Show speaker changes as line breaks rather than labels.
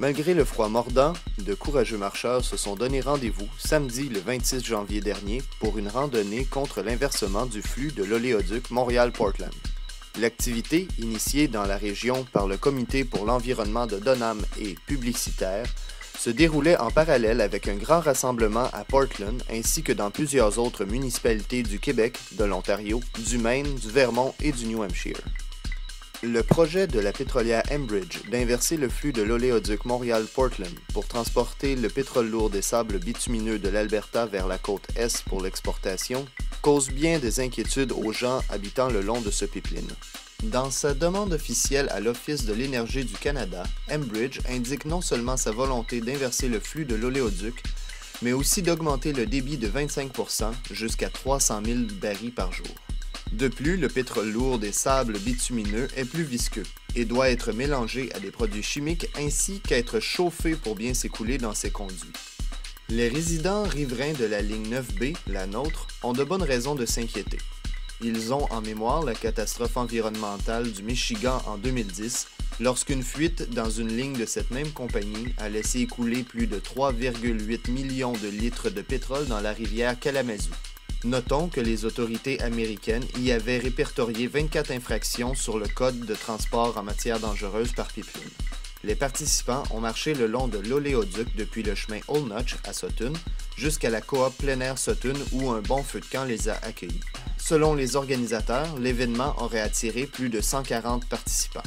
Malgré le froid mordant, de courageux marcheurs se sont donné rendez-vous samedi le 26 janvier dernier pour une randonnée contre l'inversement du flux de l'oléoduc Montréal-Portland. L'activité, initiée dans la région par le Comité pour l'environnement de Dunham et Publicitaire, se déroulait en parallèle avec un grand rassemblement à Portland ainsi que dans plusieurs autres municipalités du Québec, de l'Ontario, du Maine, du Vermont et du New Hampshire. Le projet de la pétrolière Enbridge d'inverser le flux de l'oléoduc Montréal-Portland pour transporter le pétrole lourd des sables bitumineux de l'Alberta vers la côte Est pour l'exportation cause bien des inquiétudes aux gens habitant le long de ce pipeline. Dans sa demande officielle à l'Office de l'énergie du Canada, Enbridge indique non seulement sa volonté d'inverser le flux de l'oléoduc, mais aussi d'augmenter le débit de 25% jusqu'à 300 000 barils par jour. De plus, le pétrole lourd des sables bitumineux est plus visqueux et doit être mélangé à des produits chimiques ainsi qu'être chauffé pour bien s'écouler dans ses conduits. Les résidents riverains de la ligne 9B, la nôtre, ont de bonnes raisons de s'inquiéter. Ils ont en mémoire la catastrophe environnementale du Michigan en 2010, lorsqu'une fuite dans une ligne de cette même compagnie a laissé écouler plus de 3,8 millions de litres de pétrole dans la rivière Kalamazoo. Notons que les autorités américaines y avaient répertorié 24 infractions sur le Code de transport en matière dangereuse par pipeline. Les participants ont marché le long de l'oléoduc depuis le chemin Old Notch à Sutton jusqu'à la coop plein air Sutton où un bon feu de camp les a accueillis. Selon les organisateurs, l'événement aurait attiré plus de 140 participants.